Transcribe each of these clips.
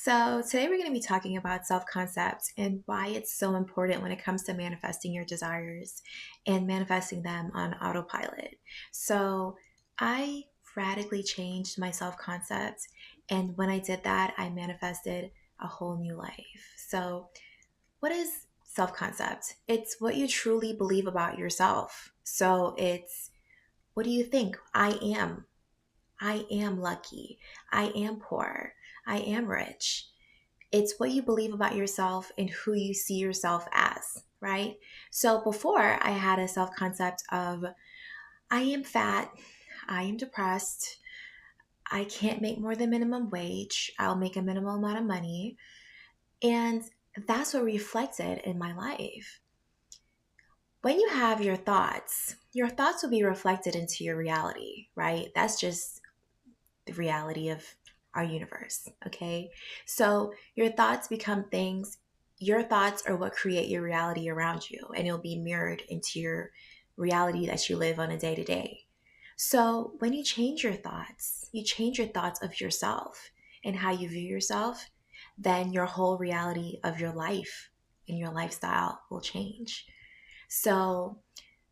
So, today we're going to be talking about self concept and why it's so important when it comes to manifesting your desires and manifesting them on autopilot. So, I radically changed my self concept, and when I did that, I manifested a whole new life. So, what is self concept? It's what you truly believe about yourself. So, it's what do you think? I am. I am lucky. I am poor. I am rich. It's what you believe about yourself and who you see yourself as, right? So before I had a self concept of I am fat, I am depressed, I can't make more than minimum wage, I'll make a minimal amount of money. And that's what reflected in my life. When you have your thoughts will be reflected into your reality, right? That's just the reality of our universe, okay? So your thoughts become things, your thoughts are what create your reality around you, and it'll be mirrored into your reality that you live on a day to day. So when you change your thoughts of yourself and how you view yourself, then your whole reality of your life and your lifestyle will change. So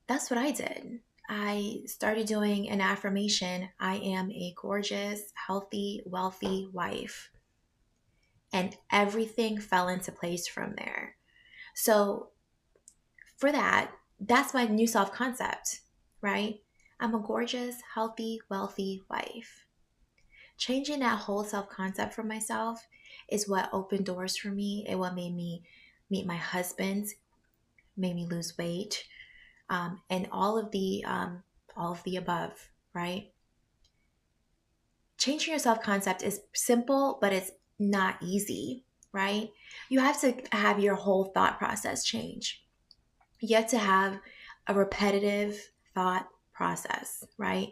that's what I did. I started doing an affirmation. I am a gorgeous, healthy, wealthy wife. And everything fell into place from there. So, for that, that's my new self concept, right? I'm a gorgeous, healthy, wealthy wife. Changing that whole self concept for myself is what opened doors for me. It what made me meet my husband, made me lose weight, and all of the above, right? Changing your self concept is simple, but it's not easy, right? You have to have your whole thought process change. You have to have a repetitive thought process, right?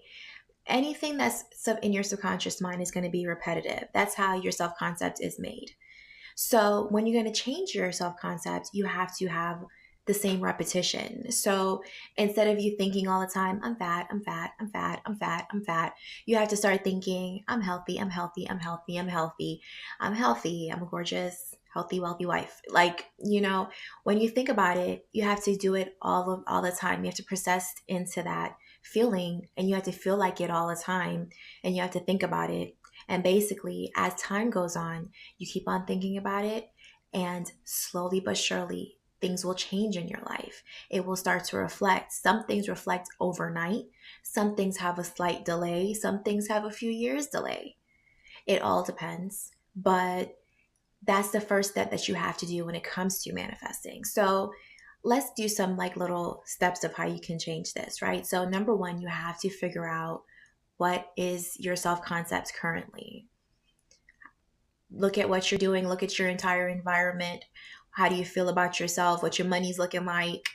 Anything that's in your subconscious mind is going to be repetitive. That's how your self concept is made. So when you're going to change your self concept, you have to have the same repetition. So instead of you thinking all the time, I'm fat, I'm fat, I'm fat, I'm fat, I'm fat, you have to start thinking, I'm healthy, I'm healthy, I'm healthy, I'm healthy, I'm healthy, I'm a gorgeous, healthy, wealthy wife. Like, when you think about it, you have to do it all the time. You have to process into that feeling, and you have to feel like it all the time, and you have to think about it. And basically, as time goes on, you keep on thinking about it, and slowly but surely, things will change in your life. It will start to reflect. Some things reflect overnight. Some things have a slight delay. Some things have a few years delay. It all depends. But that's the first step that you have to do when it comes to manifesting. So let's do some like little steps of how you can change this, right? So number one, you have to figure out what is your self-concept currently. Look at what you're doing. Look at your entire environment. How do you feel about yourself? What your money's looking like?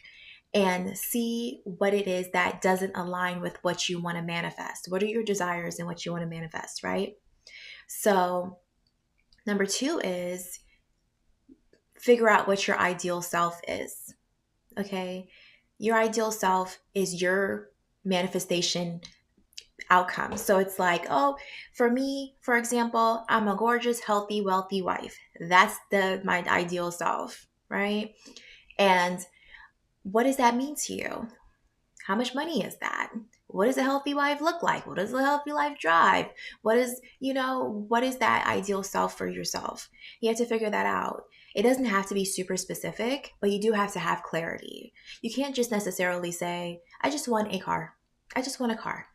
And see what it is that doesn't align with what you want to manifest. What are your desires and what you want to manifest, right? So, number two is figure out what your ideal self is. Okay? Your ideal self is your manifestation outcome. So it's like, oh, for me, for example, I'm a gorgeous, healthy, wealthy wife. That's my ideal self, right? And what does that mean to you? How much money is that? What does a healthy life look like? What does a healthy life drive? What is that ideal self for yourself? You have to figure that out. It doesn't have to be super specific, but you do have to have clarity. You can't just necessarily say, I just want a car. I just want a car.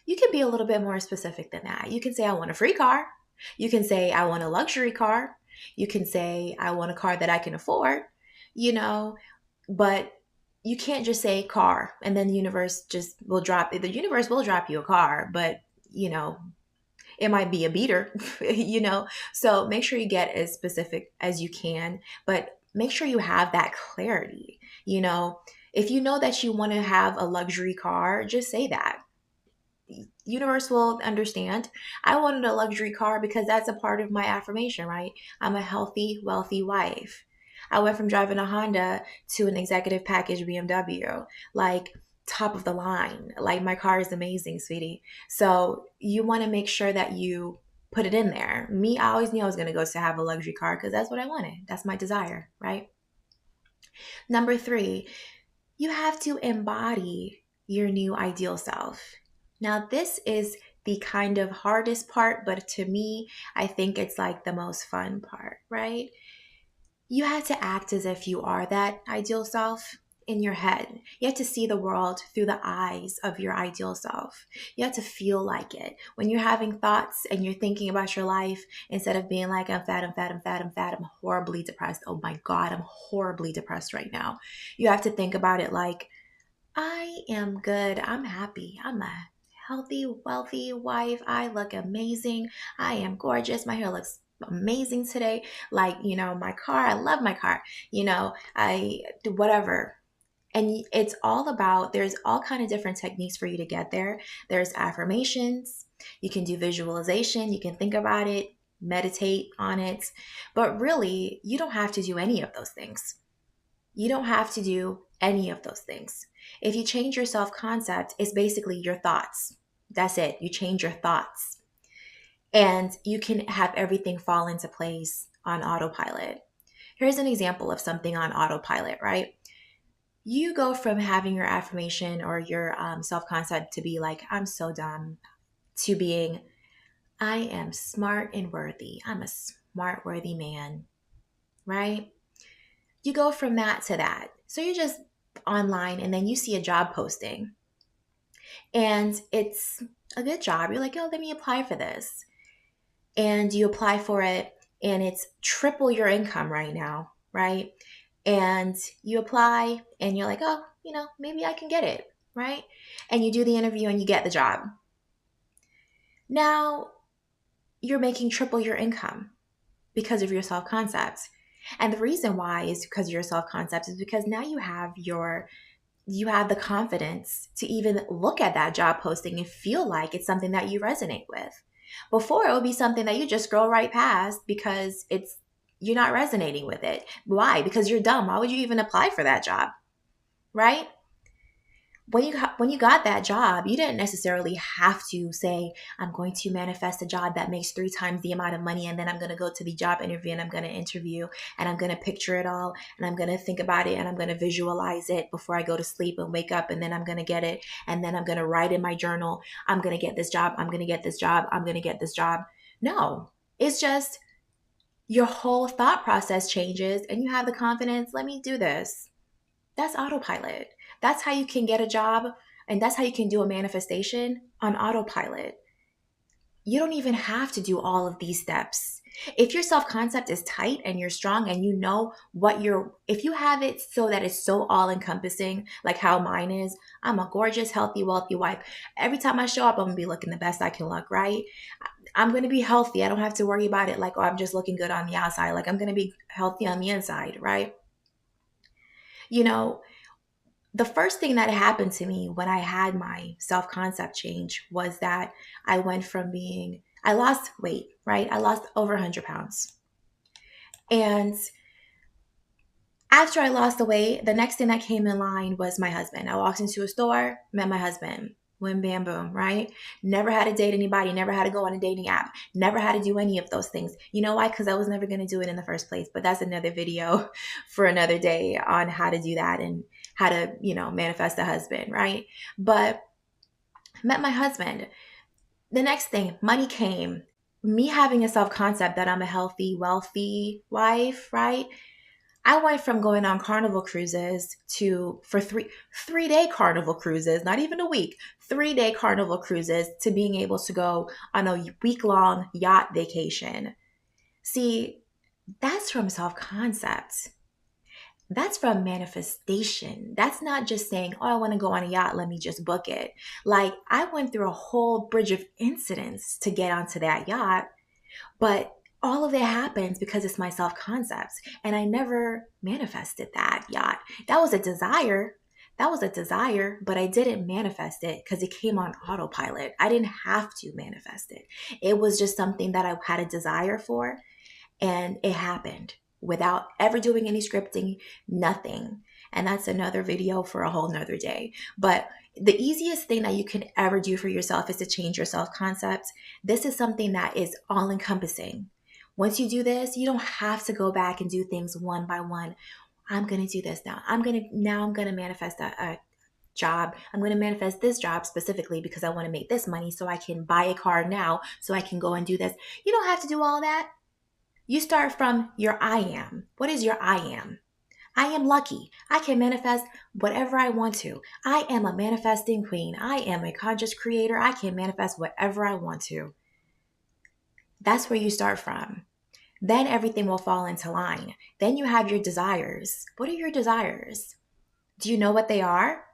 You can be a little bit more specific than that. You can say, I want a free car. You can say, I want a luxury car. You can say, I want a car that I can afford, but you can't just say car and then the universe will drop you a car, but it might be a beater, So make sure you get as specific as you can, but make sure you have that clarity. If you know that you want to have a luxury car, just say that. Universe will understand. I wanted a luxury car because that's a part of my affirmation, right? I'm a healthy, wealthy wife. I went from driving a Honda to an executive package BMW, like top of the line. Like my car is amazing, sweetie. So you want to make sure that you put it in there. Me, I always knew I was going to go to have a luxury car because that's what I wanted. That's my desire, right? Number 3, you have to embody your new ideal self. Now, this is the kind of hardest part, but to me, I think it's like the most fun part, right? You have to act as if you are that ideal self in your head. You have to see the world through the eyes of your ideal self. You have to feel like it. When you're having thoughts and you're thinking about your life, instead of being like, I'm fat, I'm fat, I'm fat, I'm fat, I'm horribly depressed. Oh my God, I'm horribly depressed right now. You have to think about it like, I am good. I'm happy. I'm a healthy, wealthy wife. I look amazing. I am gorgeous. My hair looks amazing today. Like, my car, I love my car. I do whatever. And it's all about, there's all kind of different techniques for you to get there. There's affirmations. You can do visualization. You can think about it, meditate on it. But really, you don't have to do any of those things. You don't have to do any of those things. If you change your self-concept, it's basically your thoughts. That's it. You change your thoughts. And you can have everything fall into place on autopilot. Here's an example of something on autopilot, right? You go from having your affirmation or your self-concept to be like, I'm so dumb, to being, I am smart and worthy. I'm a smart, worthy man, right? You go from that to that. So you're just online and then you see a job posting and it's a good job. You're like, oh, let me apply for this. And you apply for it and it's triple your income right now, right? And you apply and you're like, oh, maybe I can get it, right? And you do the interview and you get the job. Now you're making triple your income because of your self-concept. And the reason why is because of your self-concept is because now you have the confidence to even look at that job posting and feel like it's something that you resonate with. Before, it would be something that you just scroll right past because you're not resonating with it. Why? Because you're dumb. Why would you even apply for that job? Right? When you got that job, you didn't necessarily have to say, I'm going to manifest a job that makes 3 times the amount of money, and then I'm going to go to the job interview and I'm going to interview and I'm going to picture it all and I'm going to think about it and I'm going to visualize it before I go to sleep and wake up, and then I'm going to get it, and then I'm going to write in my journal, I'm going to get this job, I'm going to get this job, I'm going to get this job. No, it's just your whole thought process changes and you have the confidence, let me do this. That's autopilot. That's how you can get a job, and that's how you can do a manifestation on autopilot. You don't even have to do all of these steps. If your self-concept is tight and you're strong and you know if you have it so that it's so all-encompassing, like how mine is, I'm a gorgeous, healthy, wealthy wife. Every time I show up, I'm going to be looking the best I can look, right? I'm going to be healthy. I don't have to worry about it like, oh, I'm just looking good on the outside. Like, I'm going to be healthy on the inside, right? The first thing that happened to me when I had my self-concept change was that I went from I lost weight, right? I lost over 100 pounds. And after I lost the weight, the next thing that came in line was my husband. I walked into a store, met my husband. Wham, bam, boom, right? Never had to date anybody, never had to go on a dating app, never had to do any of those things. You know why? Because I was never going to do it in the first place. But that's another video for another day on how to do that and how to, manifest a husband, right? But met my husband. The next thing, money came. Me having a self-concept that I'm a healthy, wealthy wife, right? I went from going on Carnival cruises for 3-day Carnival cruises, not even a week, 3-day Carnival cruises, to being able to go on a week-long yacht vacation. See, that's from self-concept. That's from manifestation. That's not just saying, oh, I want to go on a yacht, let me just book it. Like, I went through a whole bridge of incidents to get onto that yacht, but all of it happens because it's my self-concept. And I never manifested that yacht. That was a desire. But I didn't manifest it because it came on autopilot. I didn't have to manifest it. It was just something that I had a desire for, and it happened without ever doing any scripting, nothing. And that's another video for a whole nother day. But the easiest thing that you can ever do for yourself is to change your self-concept. This is something that is all-encompassing. Once you do this, you don't have to go back and do things one by one. I'm going to do this now. I'm going to manifest a job. I'm going to manifest this job specifically because I want to make this money so I can buy a car now so I can go and do this. You don't have to do all that. You start from your I am. What is your I am? I am lucky. I can manifest whatever I want to. I am a manifesting queen. I am a conscious creator. I can manifest whatever I want to. That's where you start from. Then everything will fall into line. Then you have your desires. What are your desires? Do you know what they are?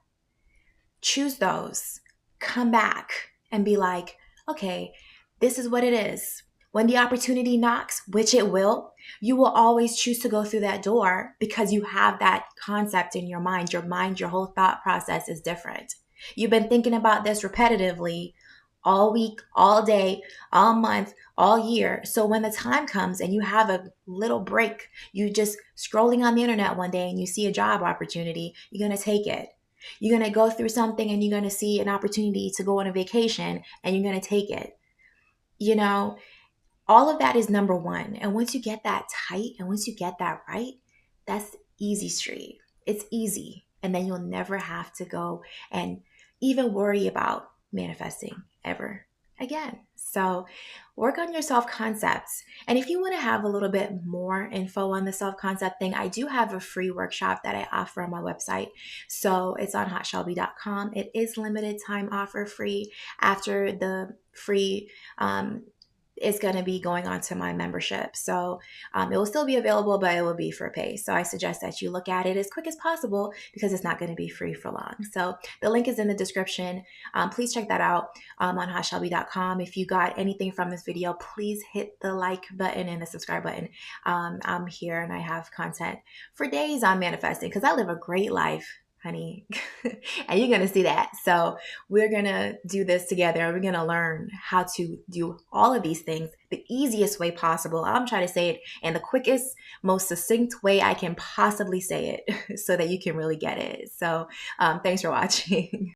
Choose those. Come back and be like, okay, this is what it is. When the opportunity knocks, which it will, you will always choose to go through that door because you have that concept in your mind. Your whole thought process is different. You've been thinking about this repetitively all week, all day, all month, all year. So when the time comes and you have a little break, you just scrolling on the internet one day and you see a job opportunity, you're going to take it. You're going to go through something and you're going to see an opportunity to go on a vacation and you're going to take it. You know, all of that is number one. And once you get that tight and once you get that right, that's easy street. It's easy. And then you'll never have to go and even worry about manifesting ever again. So work on your self-concepts. And if you want to have a little bit more info on the self-concept thing, I do have a free workshop that I offer on my website. So it's on hoteshelby.com. It is limited time offer free. After the free is going to be going on to my membership. So it will still be available, but it will be for pay. So I suggest that you look at it as quick as possible because it's not going to be free for long. So the link is in the description. Please check that out on hoteshelby.com. If you got anything from this video, please hit the like button and the subscribe button. I'm here and I have content for days on manifesting because I live a great life, honey, and you're going to see that. So we're going to do this together. We're going to learn how to do all of these things the easiest way possible. I'm trying to say it in the quickest, most succinct way I can possibly say it so that you can really get it. So thanks for watching.